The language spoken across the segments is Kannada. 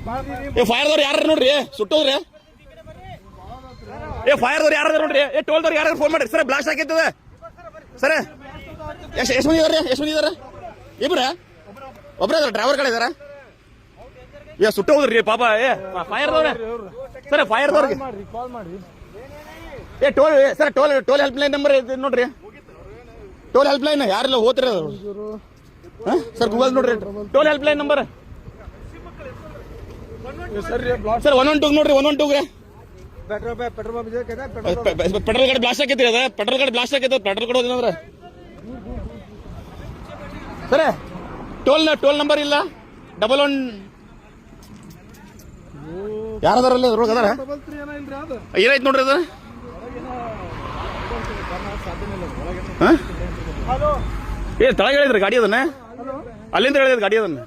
ಫೈರ್ದವ್ರು ಯಾರು ನೋಡ್ರಿ ಸುಟ್ಟೋದ್ರಿ ಫೈರ್ದವ್ರು ಯಾರು ನೋಡ್ರಿ ಟೋಲ್ದವ್ರು ಯಾರು ಫೋನ್ ಮಾಡ್ರಿ ಸರ್ ಬ್ಲಾಸ್ಟ್ ಹಾಕಿರ್ತದ ಸರ್ ಎಷ್ಟು ಮಂದಿ ಇದಾರೆ ಎಷ್ಟು ಮಂದಿ ಇದಾರೆ ಇಬ್ರ ಒಬ್ರ ಇದಾರೆ ಡ್ರೈವರ್ ಕಡೆ ಇದಾರ ಸುಟ್ಟು ಹೋದ್ರಿ ಪಾಪ ಫೈರ್ದವ್ರೆ ಸರ್ ಫೈರ್ದವ್ರಿಗೆ toll sir toll helpline number ನೋಡ್ರಿ ಟೋಲ್ ಹೆಲ್ಪ್ ಲೈನ್ ಯಾರೆಲ್ಲ ಹೋಗ್ತಿರ ಸರ್ ಗೂಗಲ್ ನೋಡ್ರಿ toll helpline number sir 112 ನೋಡ್ರಿ 112 ರೀ ಪೆಟ್ರೋಲ್ ಗಾಡಿ ಬ್ಲಾಸ್ಟ್ ಆಕೈತಿ ಅದ ಪೆಟ್ರೋಲ್ ಗಾಡಿ ಬ್ಲಾಸ್ಟ್ ಆಕೈತಿ ಪೆಟ್ರೋಲ್ ಕೊಡೋದು ಏನಂದ್ರ ಸರ್ ಟೋಲ್ ನಂಬರ್ ಇಲ್ಲ 11 ಯಾರದಾರಲ್ಲಿ ಅದ್ರೊಳಗೆ ಅದಾರ ಏನಾಯ್ತು ನೋಡ್ರಿ ಅದ ತಳಗ ಹೇಳಿದ್ರಿ ಗಾಡಿ ಅದನ್ನ ಅಲ್ಲಿಂದ ಹೇಳಿದ್ರಿ ಗಾಡಿ ಅದನ್ನ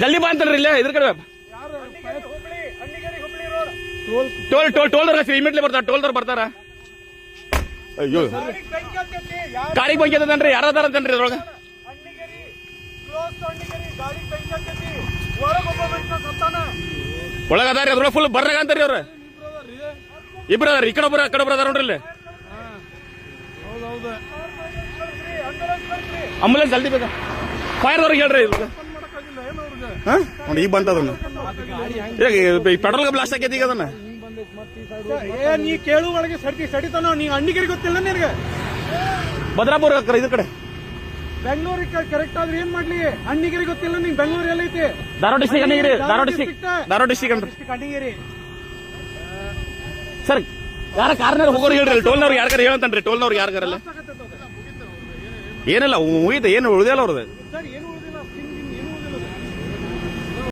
ಜಲ್ದಿ ಬಾ ಅಂತಲ್ರಿ ಇಲ್ಲೇ ಇದ್ರ ಕಡೆ ಟೋಲ್ ಇಮಿಡಿಯೇಟ್ಲಿ ಬರ್ತಾರ ಟೋಲ್ದವ್ರು ಬರ್ತಾರ ಅಯ್ಯೋ ಗಾಡಿಗೆ ಬಂಕಿ ಅಂತನ್ರಿ ಯಾರದಾರ ಅಂತನ್ರಿ ಅದ್ರೊಳಗ ಒಳಗದಾರಿ ಅದ್ರೊಳಗೆ ಫುಲ್ ಬರ್ರಾಗ ಅಂತಾರಿ ಅವ್ರ ಇಬ್ರ ಅದಾರ ಈ ಕಡೆ ಒಬ್ರ ಆ ಕಡೆ ಒಬ್ರ ಅದಾರ ನೋಡ್ರಿ ಇಲ್ಲಿ ಆಂಬುಲೆನ್ಸ್ ಜಲ್ದಿ ಬೇಕಾ ಫೈರ್ದವ್ರಿಗೆ ಹೇಳ್ರಿ ನೋಡಿ ಈಗ ಬಂತ ಅದನ್ನ ಪೆಟ್ರೋಲ್ ಬ್ಲಾಸ್ಟ್ ಆಕೈತಿ ಈಗ ಅದನ್ನ ನೀ ಕೇಳು ಒಳಗೆ ಸಡಿತಾನ ನೀ ಅಣ್ಣಿಗರಿಗೆ ಗೊತ್ತಿಲ್ಲ ನಿನಗೆ ಭದ್ರಾಪುರ ಇದ್ರ ಕಡೆ ಬೆಂಗಳೂರಿಗೆ ಕರೆಕ್ಟ್ ಆದ್ರೆ ಏನ್ ಮಾಡ್ಲಿ ಅಣ್ಣಿಗರಿಗೆ ಗೊತ್ತಿಲ್ಲ ನೀನ್ ಬೆಂಗಳೂರು ಎಲ್ಲ ಐತಿ Dharwad district Annigeri Dharwad district Annigeri sir ಯಾರ ಕಾರ್ನಾರ ಹೋಗೋರು ಹೇಳ್ರಿ ಟೋಲ್ನವ್ರಿಗೆ ಯಾರ್ಗಾರ ಹೇಳಂತನ್ರಿ ಟೋಲ್ನವ್ರಿಗೆ ಯಾರ್ಗಾರಲ್ಲ ಏನಿಲ್ಲ ಮುಗಿತ ಏನು ಉಳಿದಿಲ್ಲ ಅವ್ರದ್ದು